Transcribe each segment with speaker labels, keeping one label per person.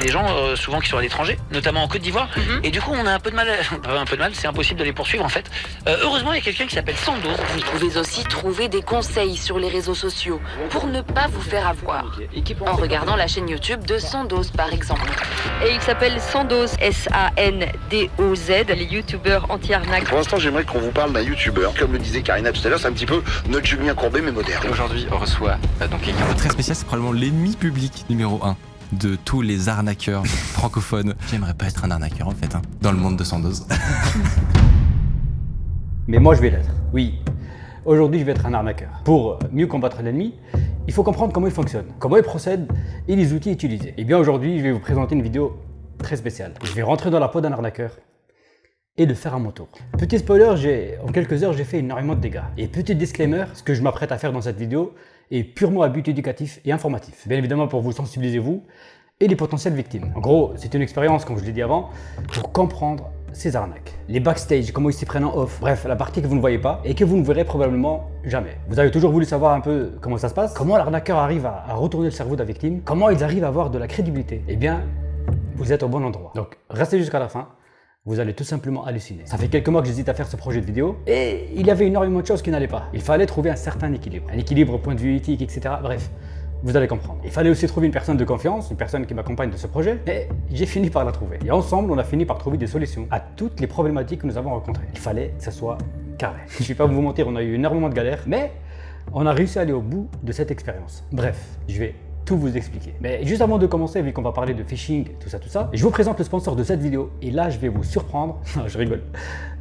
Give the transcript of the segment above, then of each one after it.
Speaker 1: des gens souvent qui sont à l'étranger, notamment en Côte d'Ivoire, et du coup on a un peu de mal, c'est impossible de les poursuivre en fait. Heureusement il y a quelqu'un qui s'appelle Sandoz.
Speaker 2: Vous pouvez aussi trouver des conseils sur les réseaux sociaux pour ne pas vous faire avoir, en regardant la chaîne YouTube de Sandoz par exemple.
Speaker 3: Et il s'appelle Sandoz, S-A-N-D-O-Z, les youtubeurs anti-arnaque.
Speaker 4: Pour l'instant, j'aimerais qu'on vous parle d'un youtubeur. Comme le disait Karina tout à l'heure, c'est un petit peu notre Julien Courbet mais moderne.
Speaker 5: Aujourd'hui, on reçoit donc quelqu'un de très spécial, c'est probablement l'ennemi public numéro 1 de tous les arnaqueurs francophones. J'aimerais pas être un arnaqueur en fait, dans le monde de Sandoz.
Speaker 6: Mais moi je vais l'être, oui. Aujourd'hui je vais être un arnaqueur. Pour mieux combattre l'ennemi, il faut comprendre comment il fonctionne, comment il procède et les outils utilisés. Et bien aujourd'hui je vais vous présenter une vidéo très spéciale. Je vais rentrer dans la peau d'un arnaqueur et le faire à mon tour. Petit spoiler, en quelques heures j'ai fait énormément de dégâts. Et petit disclaimer, ce que je m'apprête à faire dans cette vidéo est purement à but éducatif et informatif. Bien évidemment pour vous sensibiliser vous et les potentielles victimes. En gros, c'est une expérience, comme je l'ai dit avant, pour comprendre ces arnaques. Les backstage, comment ils s'y prennent en off, bref, la partie que vous ne voyez pas et que vous ne verrez probablement jamais. Vous avez toujours voulu savoir un peu comment ça se passe, comment l'arnaqueur arrive à retourner le cerveau de la victime, comment ils arrivent à avoir de la crédibilité. Eh bien, vous êtes au bon endroit. Donc, restez jusqu'à la fin. Vous allez tout simplement halluciner. Ça fait quelques mois que j'hésite à faire ce projet de vidéo et il y avait énormément de choses qui n'allaient pas. Il fallait trouver un certain équilibre. Un équilibre au point de vue éthique, etc. Bref, vous allez comprendre. Il fallait aussi trouver une personne de confiance, une personne qui m'accompagne de ce projet et j'ai fini par la trouver. Et ensemble, on a fini par trouver des solutions à toutes les problématiques que nous avons rencontrées. Il fallait que ça soit carré. Je ne vais pas vous mentir, on a eu énormément de galères, mais on a réussi à aller au bout de cette expérience. Bref, je vais tout vous expliquer. Mais juste avant de commencer, vu qu'on va parler de phishing, tout ça, je vous présente le sponsor de cette vidéo et là je vais vous surprendre. Non, je rigole.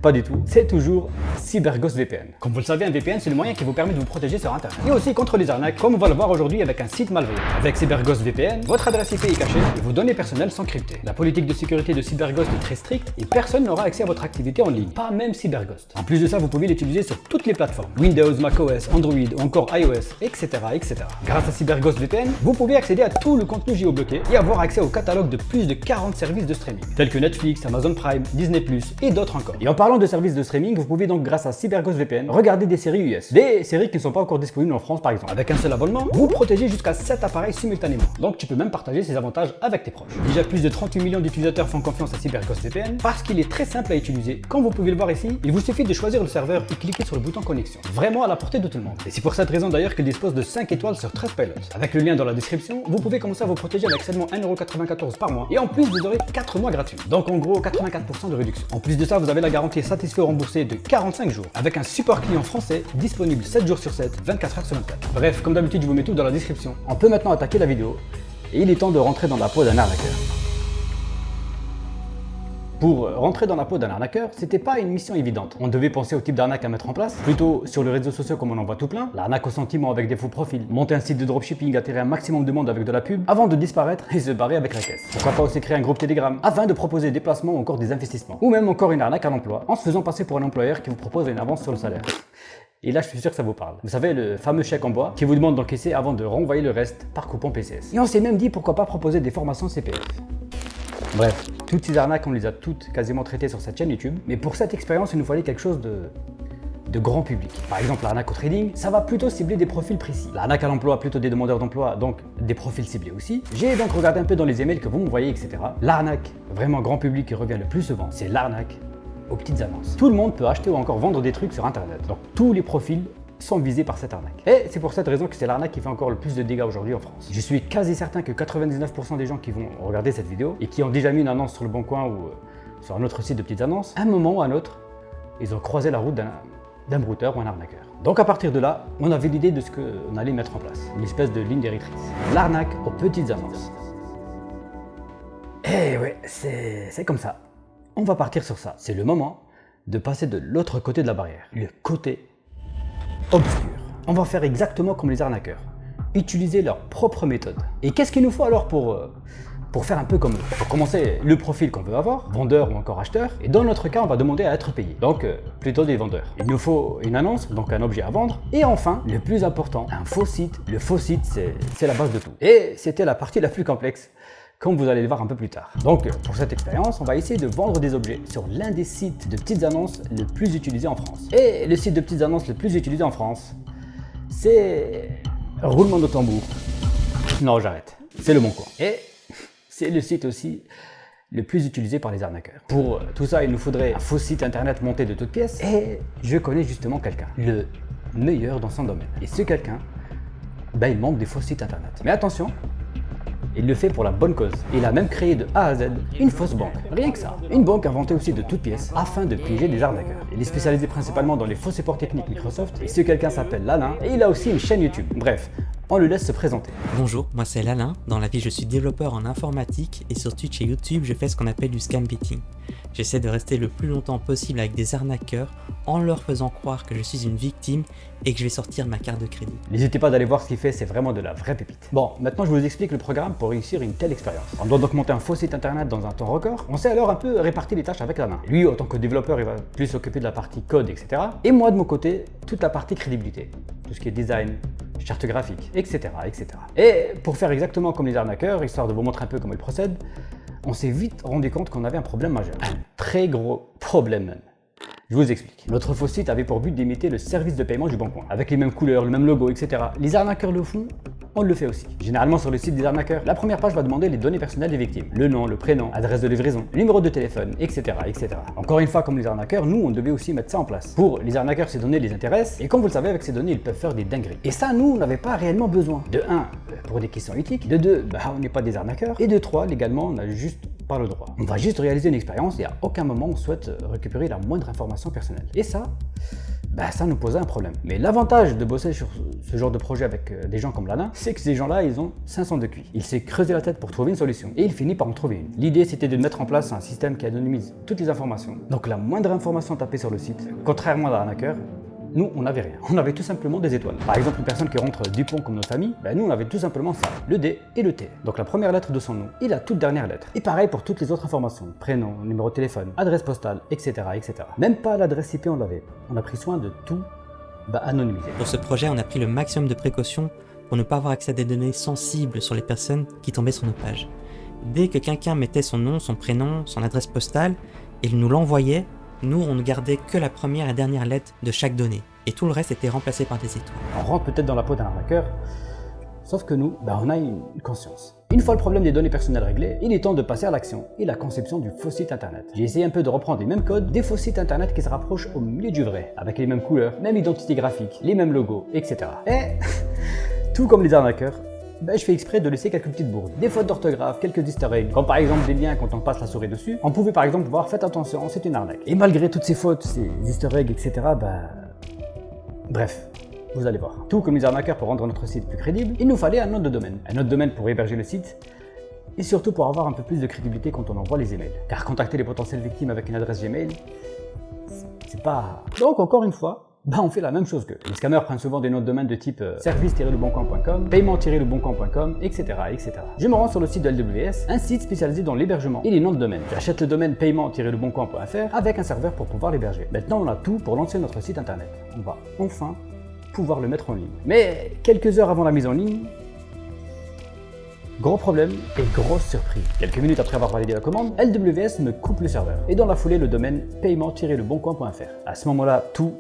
Speaker 6: Pas du tout. C'est toujours CyberGhost VPN. Comme vous le savez, un VPN c'est le moyen qui vous permet de vous protéger sur internet. Et aussi contre les arnaques, comme on va le voir aujourd'hui avec un site malveillant. Avec CyberGhost VPN, votre adresse IP est cachée et vos données personnelles sont cryptées. La politique de sécurité de CyberGhost est très stricte et personne n'aura accès à votre activité en ligne. Pas même CyberGhost. En plus de ça, vous pouvez l'utiliser sur toutes les plateformes. Windows, macOS, Android ou encore iOS, etc. Grâce à CyberGhost VPN, vous pouvez accéder à tout le contenu géobloqué et avoir accès au catalogue de plus de 40 services de streaming, tels que Netflix, Amazon Prime, Disney+, et d'autres encore. Et en parlant de services de streaming, vous pouvez donc grâce à CyberGhost VPN regarder des séries US, des séries qui ne sont pas encore disponibles en France par exemple. Avec un seul abonnement, vous protégez jusqu'à 7 appareils simultanément. Donc tu peux même partager ces avantages avec tes proches. Déjà plus de 38 millions d'utilisateurs font confiance à CyberGhost VPN parce qu'il est très simple à utiliser. Comme vous pouvez le voir ici, il vous suffit de choisir le serveur et cliquer sur le bouton connexion. Vraiment à la portée de tout le monde. Et c'est pour cette raison d'ailleurs qu'il dispose de 5 étoiles sur Trustpilot. Avec le lien dans la description, vous pouvez commencer à vous protéger avec seulement 1,94€ par mois et en plus vous aurez 4 mois gratuits. Donc en gros 84% de réduction. En plus de ça, vous avez la garantie satisfait ou remboursé de 45 jours avec un support client français disponible 7 jours sur 7, 24 heures sur 24. Bref, comme d'habitude, je vous mets tout dans la description. On peut maintenant attaquer la vidéo et il est temps de rentrer dans la peau d'un arnaqueur. Pour rentrer dans la peau d'un arnaqueur, c'était pas une mission évidente. On devait penser au type d'arnaque à mettre en place, plutôt sur les réseaux sociaux comme on en voit tout plein, l'arnaque au sentiment avec des faux profils, monter un site de dropshipping, attirer un maximum de monde avec de la pub, avant de disparaître et se barrer avec la caisse. Pourquoi pas aussi créer un groupe Telegram, afin de proposer des placements ou encore des investissements. Ou même encore une arnaque à l'emploi, en se faisant passer pour un employeur qui vous propose une avance sur le salaire. Et là, je suis sûr que ça vous parle. Vous savez, le fameux chèque en bois qui vous demande d'encaisser avant de renvoyer le reste par coupon PCS. Et on s'est même dit pourquoi pas proposer des formations CPF. Bref, toutes ces arnaques, on les a toutes quasiment traitées sur cette chaîne YouTube. Mais pour cette expérience, il nous fallait quelque chose de grand public. Par exemple, l'arnaque au trading, ça va plutôt cibler des profils précis. L'arnaque à l'emploi, plutôt des demandeurs d'emploi, donc des profils ciblés aussi. J'ai donc regardé un peu dans les emails que vous me voyez, etc. L'arnaque, vraiment grand public qui revient le plus souvent, c'est l'arnaque aux petites annonces. Tout le monde peut acheter ou encore vendre des trucs sur internet. Donc tous les profils sont visés par cette arnaque. Et c'est pour cette raison que c'est l'arnaque qui fait encore le plus de dégâts aujourd'hui en France. Je suis quasi certain que 99% des gens qui vont regarder cette vidéo et qui ont déjà mis une annonce sur le Bon Coin ou sur un autre site de petites annonces, à un moment ou à un autre, ils ont croisé la route d'un brouteur ou un arnaqueur. Donc à partir de là, on avait l'idée de ce qu'on allait mettre en place. Une espèce de ligne directrice. L'arnaque aux petites annonces. Et ouais, c'est comme ça. On va partir sur ça. C'est le moment de passer de l'autre côté de la barrière. Le côté obscur. On va faire exactement comme les arnaqueurs. Utiliser leur propre méthode. Et qu'est-ce qu'il nous faut alors pour faire un peu comme eux? Pour commencer, le profil qu'on veut avoir, vendeur ou encore acheteur. Et dans notre cas, on va demander à être payé. Donc, plutôt des vendeurs. Il nous faut une annonce, donc un objet à vendre. Et enfin, le plus important, un faux site. Le faux site, c'est la base de tout. Et c'était la partie la plus complexe, comme vous allez le voir un peu plus tard. Donc, pour cette expérience, on va essayer de vendre des objets sur l'un des sites de petites annonces le plus utilisé en France. Et le site de petites annonces le plus utilisé en France, c'est... roulement de tambour. Non, j'arrête. C'est le Bon Coin. Et c'est le site aussi le plus utilisé par les arnaqueurs. Pour tout ça, il nous faudrait un faux site internet monté de toutes pièces. Et je connais justement quelqu'un, le meilleur dans son domaine. Et ce quelqu'un, ben, il monte des faux sites internet. Mais attention, il le fait pour la bonne cause. Il a même créé de A à Z une fausse banque. Rien que ça. Une banque inventée aussi de toutes pièces afin de piéger les arnaqueurs. Il est spécialisé principalement dans les faux supports techniques Microsoft. Et ce quelqu'un s'appelle Lalin et il a aussi une chaîne YouTube. Bref, on le laisse se présenter.
Speaker 7: Bonjour, moi c'est Lalin. Dans la vie, je suis développeur en informatique et sur Twitch et YouTube, je fais ce qu'on appelle du scam baiting. J'essaie de rester le plus longtemps possible avec des arnaqueurs en leur faisant croire que je suis une victime et que je vais sortir ma carte de crédit.
Speaker 6: N'hésitez pas d'aller voir ce qu'il fait, c'est vraiment de la vraie pépite. Bon, maintenant je vous explique le programme pour réussir une telle expérience. On doit donc monter un faux site internet dans un temps record. On sait alors un peu répartir les tâches avec Lalin. Lui, en tant que développeur, il va plus s'occuper de la partie code, etc. Et moi, de mon côté, toute la partie crédibilité. Tout ce qui est design, charte graphique, etc., etc. Et pour faire exactement comme les arnaqueurs, histoire de vous montrer un peu comment ils procèdent, on s'est vite rendu compte qu'on avait un problème majeur. Un très gros problème même. Je vous explique. Notre faux site avait pour but d'imiter le service de paiement du Bon Coin, avec les mêmes couleurs, le même logo, etc. Les arnaqueurs le font, on le fait aussi. Généralement sur le site des arnaqueurs, la première page va demander les données personnelles des victimes. Le nom, le prénom, adresse de livraison, le numéro de téléphone, etc., etc. Encore une fois, comme les arnaqueurs, nous, on devait aussi mettre ça en place. Pour les arnaqueurs, ces données les intéressent, et comme vous le savez, avec ces données, ils peuvent faire des dingueries. Et ça, nous, on n'avait pas réellement besoin. De 1, pour des questions éthiques. De 2, on n'est pas des arnaqueurs. Et de 3, légalement, on a juste pas le droit. On va juste réaliser une expérience et à aucun moment on souhaite récupérer la moindre information personnelle. Et ça, ça nous posait un problème. Mais l'avantage de bosser sur ce genre de projet avec des gens comme Lalin, c'est que ces gens-là, ils ont 500 de QI. Il s'est creusé la tête pour trouver une solution et il finit par en trouver une. L'idée, c'était de mettre en place un système qui anonymise toutes les informations. Donc la moindre information tapée sur le site, contrairement à l'arnaqueur, nous, on n'avait rien. On avait tout simplement des étoiles. Par exemple, une personne qui rentre Dupont comme notre famille, nous, on avait tout simplement ça, le D et le T. Donc la première lettre de son nom et la toute dernière lettre. Et pareil pour toutes les autres informations, prénom, numéro de téléphone, adresse postale, etc., etc. Même pas l'adresse IP, on l'avait. On a pris soin de tout anonymiser.
Speaker 7: Pour ce projet, on a pris le maximum de précautions pour ne pas avoir accès à des données sensibles sur les personnes qui tombaient sur nos pages. Dès que quelqu'un mettait son nom, son prénom, son adresse postale, et il nous l'envoyait, nous, on ne gardait que la première et la dernière lettre de chaque donnée. Et tout le reste était remplacé par des étoiles.
Speaker 6: On rentre peut-être dans la peau d'un arnaqueur, sauf que nous, on a une conscience. Une fois le problème des données personnelles réglé, il est temps de passer à l'action et la conception du faux site internet. J'ai essayé un peu de reprendre les mêmes codes des faux sites internet qui se rapprochent au milieu du vrai, avec les mêmes couleurs, même identité graphique, les mêmes logos, etc. Et, tout comme les arnaqueurs, je fais exprès de laisser quelques petites bourdes. Des fautes d'orthographe, quelques easter eggs, comme par exemple des liens quand on passe la souris dessus. On pouvait par exemple voir, faites attention, c'est une arnaque. Et malgré toutes ces fautes, ces easter eggs, etc., bref, vous allez voir. Tout comme les arnaqueurs pour rendre notre site plus crédible, il nous fallait un nom de domaine. Un nom de domaine pour héberger le site, et surtout pour avoir un peu plus de crédibilité quand on envoie les emails. Car contacter les potentielles victimes avec une adresse Gmail, c'est pas... Donc encore une fois, on fait la même chose qu'eux. Les scammers prennent souvent des noms de domaine de type service-leboncoin.com, paiement-leboncoin.com, etc., etc. Je me rends sur le site de LWS, un site spécialisé dans l'hébergement et les noms de domaine. J'achète le domaine paiement-leboncoin.fr avec un serveur pour pouvoir l'héberger. Maintenant, on a tout pour lancer notre site internet. On va enfin pouvoir le mettre en ligne. Mais quelques heures avant la mise en ligne, gros problème et grosse surprise. Quelques minutes après avoir validé la commande, LWS me coupe le serveur et dans la foulée le domaine paiement-leboncoin.fr. À ce moment-là, tout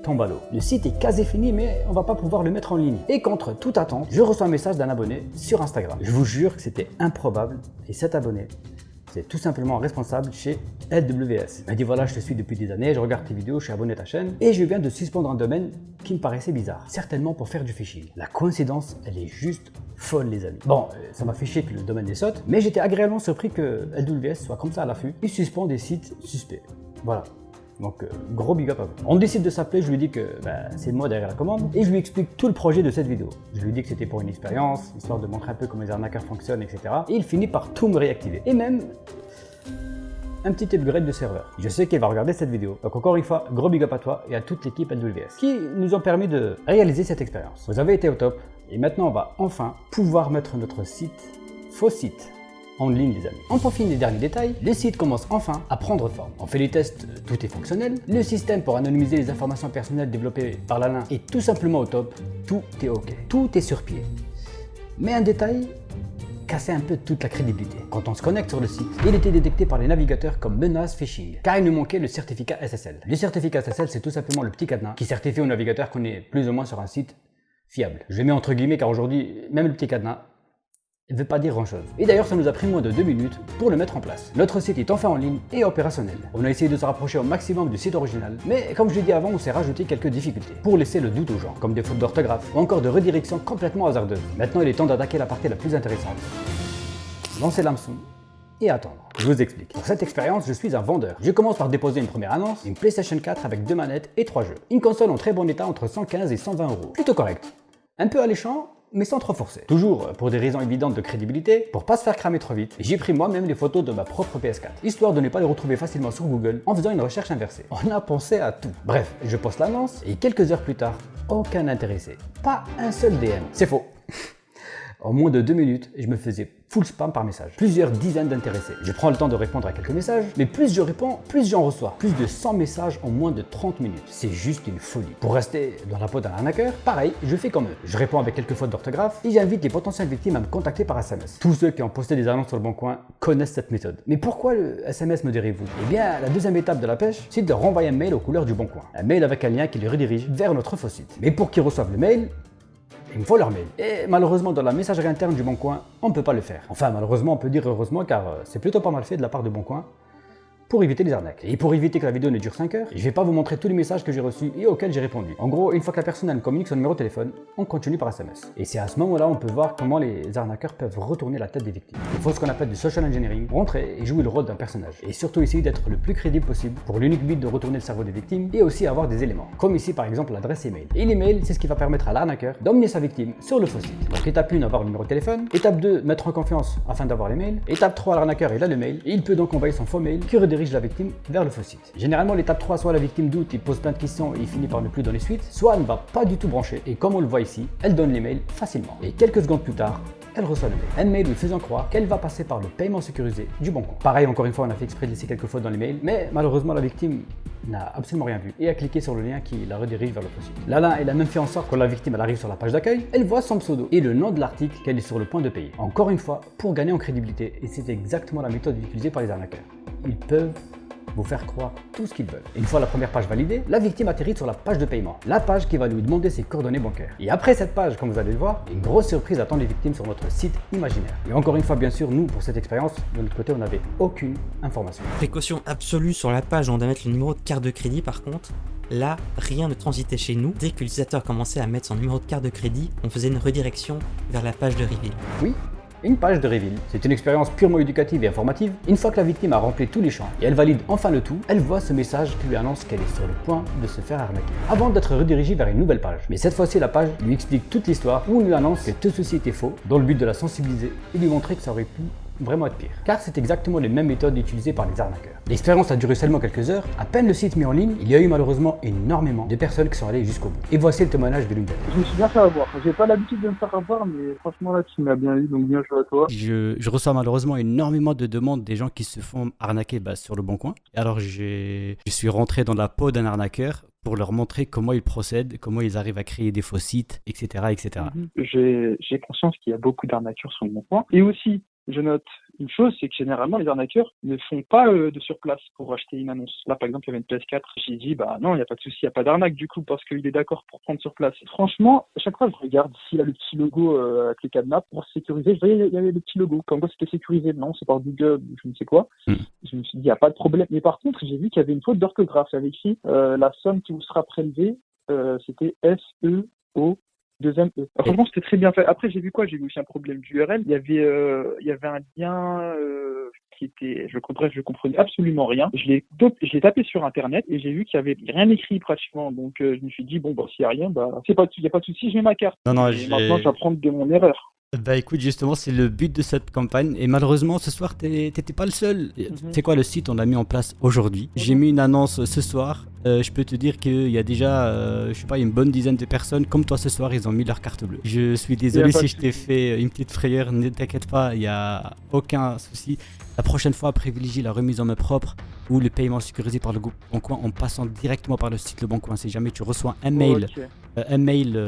Speaker 6: tombe à l'eau. Le site est quasi fini, mais on va pas pouvoir le mettre en ligne. Et contre toute attente, je reçois un message d'un abonné sur Instagram. Je vous jure que c'était improbable et cet abonné, c'est tout simplement responsable chez LWS. Il m'a dit voilà, je te suis depuis des années, je regarde tes vidéos, je suis abonné à ta chaîne et je viens de suspendre un domaine qui me paraissait bizarre. Certainement pour faire du phishing. La coïncidence, elle est juste folle les amis. Bon, ça m'a fait chier que le domaine les saute, mais j'étais agréablement surpris que LWS soit comme ça à l'affût. Il suspend des sites suspects. Voilà. Donc gros big up à vous. On décide de s'appeler, je lui dis que c'est moi derrière la commande et je lui explique tout le projet de cette vidéo. Je lui dis que c'était pour une expérience, histoire de montrer un peu comment les arnaqueurs fonctionnent, etc. Et il finit par tout me réactiver. Et même un petit upgrade de serveur. Je sais qu'il va regarder cette vidéo. Donc encore une fois, gros big up à toi et à toute l'équipe LWS qui nous ont permis de réaliser cette expérience. Vous avez été au top et maintenant on va enfin pouvoir mettre notre faux site en ligne les amis. On peaufine les derniers détails, le site commence enfin à prendre forme. On fait les tests, tout est fonctionnel, le système pour anonymiser les informations personnelles développé par Lalin est tout simplement au top, tout est ok, tout est sur pied. Mais un détail cassait un peu toute la crédibilité. Quand on se connecte sur le site, il était détecté par les navigateurs comme menace phishing, car il nous manquait le certificat SSL. Le certificat SSL, c'est tout simplement le petit cadenas qui certifie au navigateur qu'on est plus ou moins sur un site fiable. Je le mets entre guillemets car aujourd'hui, même le petit cadenas ne veut pas dire grand chose. Et d'ailleurs ça nous a pris moins de 2 minutes pour le mettre en place. Notre site est enfin en ligne et opérationnel. On a essayé de se rapprocher au maximum du site original, mais comme je l'ai dit avant, on s'est rajouté quelques difficultés pour laisser le doute aux gens, comme des fautes d'orthographe ou encore de redirection complètement hasardeuses. Maintenant il est temps d'attaquer la partie la plus intéressante. Lancer l'hameçon et attendre. Je vous explique. Pour cette expérience, je suis un vendeur. Je commence par déposer une première annonce, une PlayStation 4 avec 2 manettes et 3 jeux. Une console en très bon état entre 115 et 120 euros. Plutôt correct. Un peu alléchant, mais sans trop forcer. Toujours pour des raisons évidentes de crédibilité, pour pas se faire cramer trop vite, j'ai pris moi-même les photos de ma propre PS4, histoire de ne pas les retrouver facilement sur Google en faisant une recherche inversée. On a pensé à tout. Bref, je poste l'annonce et quelques heures plus tard, aucun intéressé. Pas un seul DM. C'est faux. En moins de 2 minutes, je me faisais full spam par message. Plusieurs dizaines d'intéressés. Je prends le temps de répondre à quelques messages, mais plus je réponds, plus j'en reçois. Plus de 100 messages en moins de 30 minutes. C'est juste une folie. Pour rester dans la peau d'un arnaqueur, pareil, je fais comme eux. Je réponds avec quelques fautes d'orthographe et j'invite les potentielles victimes à me contacter par SMS. Tous ceux qui ont posté des annonces sur le Bon Coin connaissent cette méthode. Mais pourquoi le SMS me direz-vous? Eh bien, la deuxième étape de la pêche, c'est de renvoyer un mail aux couleurs du Bon Coin. Un mail avec un lien qui les redirige vers notre faux site. Mais pour qu'ils reçoivent le mail, il me faut leur mail. Et malheureusement, dans la messagerie interne du Bon Coin, on ne peut pas le faire. Enfin, malheureusement, on peut dire heureusement, car c'est plutôt pas mal fait de la part de Bon Coin pour éviter les arnaques. Et pour éviter que la vidéo ne dure 5 heures, je vais pas vous montrer tous les messages que j'ai reçus et auxquels j'ai répondu. En gros, une fois que la personne elle communique son numéro de téléphone, on continue par SMS. Et c'est à ce moment-là on peut voir comment les arnaqueurs peuvent retourner la tête des victimes. Il faut ce qu'on appelle du social engineering, rentrer et jouer le rôle d'un personnage. Et surtout essayer d'être le plus crédible possible pour l'unique but de retourner le cerveau des victimes et aussi avoir des éléments. Comme ici par exemple l'adresse email. Et l'email, c'est ce qui va permettre à l'arnaqueur d'emmener sa victime sur le faux site. Donc étape 1, avoir le numéro de téléphone. Étape 2, mettre en confiance afin d'avoir les mails. Étape 3, l'arnaqueur il a le mail et il peut donc envoyer son faux mail qui redirige la victime vers le faux site. Généralement l'étape 3, soit la victime doute, il pose plein de questions et il finit par ne plus donner suite, soit elle ne va pas du tout brancher et comme on le voit ici, elle donne les mails facilement. Et quelques secondes plus tard, elle reçoit le mail. Un mail lui faisant croire qu'elle va passer par le paiement sécurisé du Bon Coin. Pareil, encore une fois, on a fait exprès de laisser quelques fautes dans les mails, mais malheureusement la victime n'a absolument rien vu et a cliqué sur le lien qui la redirige vers le faux site. Là, elle a même fait en sorte que la victime elle arrive sur la page d'accueil, elle voit son pseudo et le nom de l'article qu'elle est sur le point de payer. Encore une fois, pour gagner en crédibilité, et c'est exactement la méthode utilisée par les arnaqueurs. Ils peuvent vous faire croire tout ce qu'ils veulent. Une fois la première page validée, la victime atterrit sur la page de paiement, la page qui va lui demander ses coordonnées bancaires. Et après cette page, comme vous allez le voir, une grosse surprise attend les victimes sur notre site imaginaire. Et encore une fois, bien sûr, nous, pour cette expérience, de notre côté, on n'avait aucune information.
Speaker 7: Précaution absolue sur la page où on doit mettre le numéro de carte de crédit par contre. Là, rien ne transitait chez nous. Dès que l'utilisateur commençait à mettre son numéro de carte de crédit, on faisait une redirection vers la page de reveal.
Speaker 6: Oui, une page de reveal. C'est une expérience purement éducative et informative. Une fois que la victime a rempli tous les champs et elle valide enfin le tout, elle voit ce message qui lui annonce qu'elle est sur le point de se faire arnaquer, avant d'être redirigée vers une nouvelle page. Mais cette fois-ci, la page lui explique toute l'histoire où on lui annonce que tout ceci était faux, dans le but de la sensibiliser et lui montrer que ça aurait pu vraiment être pire. Car c'est exactement les mêmes méthodes utilisées par les arnaqueurs. L'expérience a duré seulement quelques heures. À peine le site mis en ligne, il y a eu malheureusement énormément de personnes qui sont allées jusqu'au bout. Et voici le témoignage de l'une d'elles.
Speaker 8: Je me suis bien fait avoir. J'ai pas l'habitude de me faire avoir, mais franchement là tu m'as bien eu, donc bien joué à toi.
Speaker 9: Je reçois malheureusement énormément de demandes des gens qui se font arnaquer sur le Bon Coin. Alors je suis rentré dans la peau d'un arnaqueur pour leur montrer comment ils procèdent, comment ils arrivent à créer des faux sites, etc. etc.
Speaker 8: J'ai conscience qu'il y a beaucoup d'arnaqueurs sur le Bon Coin. Et aussi, je note une chose, c'est que généralement les arnaqueurs ne font pas de surplace pour acheter une annonce. Là par exemple il y avait une PS4, j'ai dit bah non il n'y a pas de souci, il n'y a pas d'arnaque du coup parce qu'il est d'accord pour prendre sur place. Franchement, à chaque fois je regarde s'il y a le petit logo avec les cadenas pour sécuriser, je voyais il y avait le petit logo, comme quoi c'était sécurisé, non c'est par Google ou je ne sais quoi. Je me suis dit il n'y a pas de problème. Mais par contre j'ai vu qu'il y avait une faute d'orthographe, il y avait écrit la somme qui vous sera prélevée, c'était SEO. Deuxième E. Franchement, c'était très bien fait. Après, j'ai vu quoi? J'ai vu aussi un problème d'URL. Il y avait un lien qui était, je comprenais absolument rien. Je l'ai tapé sur Internet et j'ai vu qu'il y avait rien écrit pratiquement. Donc, je me suis dit bon, s'il y a rien, il y a pas de souci, je mets ma carte.
Speaker 9: Non,
Speaker 8: et maintenant, j'apprends de mon erreur.
Speaker 9: Bah écoute, justement, c'est le but de cette campagne. Et malheureusement, ce soir, t'étais pas le seul. C'est quoi le site? On l'a mis en place aujourd'hui. J'ai mis une annonce ce soir. Je peux te dire qu'il y a déjà, je sais pas, une bonne dizaine de personnes comme toi ce soir, ils ont mis leur carte bleue. Je suis désolé si je t'ai fait une petite frayeur. Ne t'inquiète pas, il y a aucun souci. La prochaine fois, privilégie la remise en main propre ou le paiement sécurisé par le Bon Coin en passant directement par le site Le Bon Coin. Si jamais tu reçois un mail un mail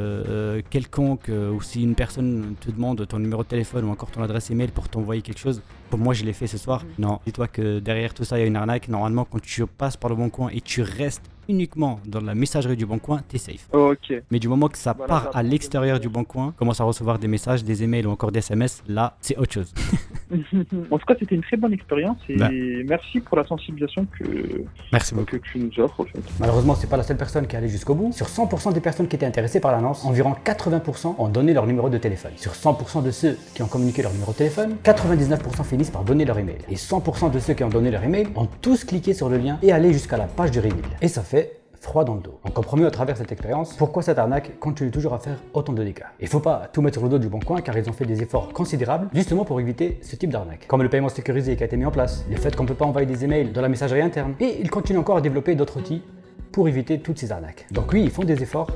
Speaker 9: quelconque ou si une personne te demande ton numéro de téléphone ou encore ton adresse email pour t'envoyer quelque chose, comme moi je l'ai fait ce soir, non, dis-toi que derrière tout ça il y a une arnaque. Normalement quand tu passes par le Bon Coin et tu restes uniquement dans la messagerie du Bon Coin, t'es safe.
Speaker 8: Ok.
Speaker 9: Mais du moment que ça
Speaker 8: Voilà,
Speaker 9: part
Speaker 8: ça
Speaker 9: à
Speaker 8: part
Speaker 9: l'extérieur du Bon Coin, commence à recevoir des messages, des emails ou encore des SMS, là c'est autre chose.
Speaker 8: En tout cas, c'était une très bonne expérience et
Speaker 9: Bah.
Speaker 8: merci pour la sensibilisation
Speaker 9: Merci beaucoup.
Speaker 8: que tu nous offres, en fait.
Speaker 6: Malheureusement, c'est pas la seule personne qui est allée jusqu'au bout. Sur 100% des personnes qui étaient intéressées par l'annonce, environ 80% ont donné leur numéro de téléphone. Sur 100% de ceux qui ont communiqué leur numéro de téléphone, 99% finissent par donner leur email. Et 100% de ceux qui ont donné leur email ont tous cliqué sur le lien et allé jusqu'à la page du reveal. Et ça fait froid dans le dos. On comprend mieux à travers cette expérience pourquoi cette arnaque continue toujours à faire autant de dégâts. Il faut pas tout mettre sur le dos du Bon Coin car ils ont fait des efforts considérables justement pour éviter ce type d'arnaque. Comme le paiement sécurisé qui a été mis en place, le fait qu'on ne peut pas envoyer des emails dans la messagerie interne, et ils continuent encore à développer d'autres outils pour éviter toutes ces arnaques. Donc oui, ils font des efforts.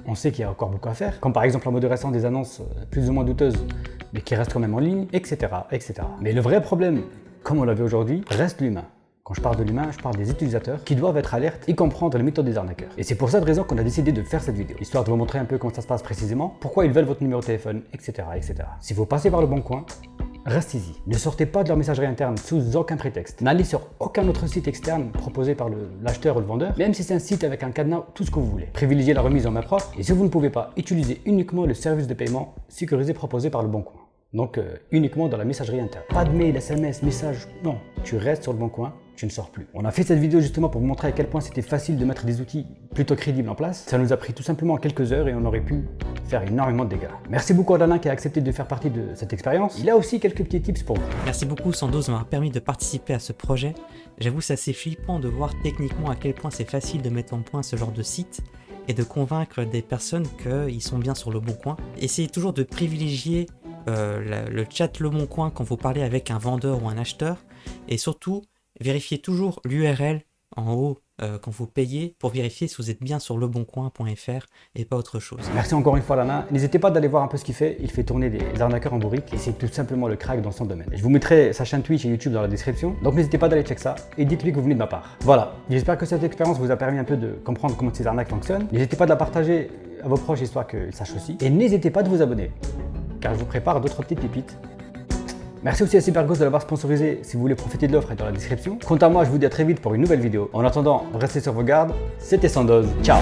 Speaker 6: On sait qu'il y a encore beaucoup à faire, comme par exemple la modération des annonces plus ou moins douteuses, mais qui restent quand même en ligne, etc., etc. Mais le vrai problème, comme on l'a vu aujourd'hui, reste l'humain. Quand je parle de l'humain, je parle des utilisateurs qui doivent être alertes et comprendre les méthodes des arnaqueurs. Et c'est pour cette raison qu'on a décidé de faire cette vidéo, histoire de vous montrer un peu comment ça se passe précisément, pourquoi ils veulent votre numéro de téléphone, etc., etc. Si vous passez par le Bon Coin, restez-y. Ne sortez pas de leur messagerie interne sous aucun prétexte. N'allez sur aucun autre site externe proposé par l'acheteur ou le vendeur, même si c'est un site avec un cadenas, tout ce que vous voulez. Privilégiez la remise en main propre et si vous ne pouvez pas, utilisez uniquement le service de paiement sécurisé proposé par le Bon Coin. Donc uniquement dans la messagerie interne. Pas de mail, SMS, message, non. Tu restes sur le Bon Coin, tu ne sors plus. On a fait cette vidéo justement pour vous montrer à quel point c'était facile de mettre des outils plutôt crédibles en place. Ça nous a pris tout simplement quelques heures et on aurait pu faire énormément de dégâts. Merci beaucoup à Alain qui a accepté de faire partie de cette expérience. Il a aussi quelques petits tips pour vous.
Speaker 7: Merci beaucoup Sandoz de m'avoir permis de participer à ce projet. J'avoue c'est assez flippant de voir techniquement à quel point c'est facile de mettre en point ce genre de site et de convaincre des personnes qu'ils sont bien sur le Bon Coin. Essayez toujours de privilégier le chat Le Bon Coin quand vous parlez avec un vendeur ou un acheteur et surtout vérifiez toujours l'URL en haut quand vous payez pour vérifier si vous êtes bien sur leboncoin.fr et pas autre chose.
Speaker 6: Merci encore une fois Lana. N'hésitez pas d'aller voir un peu ce qu'il fait. Il fait tourner des arnaqueurs en bourrique et c'est tout simplement le crack dans son domaine. Je vous mettrai sa chaîne Twitch et YouTube dans la description. Donc n'hésitez pas d'aller check ça et dites-lui que vous venez de ma part. Voilà, j'espère que cette expérience vous a permis un peu de comprendre comment ces arnaques fonctionnent. N'hésitez pas de la partager à vos proches histoire qu'ils sachent aussi. Et n'hésitez pas de vous abonner car je vous prépare d'autres petites pépites. Merci aussi à Cyberghost de l'avoir sponsorisé. Si vous voulez profiter de l'offre, elle est dans la description. Quant à moi, je vous dis à très vite pour une nouvelle vidéo. En attendant, restez sur vos gardes. C'était Sandoz. Ciao.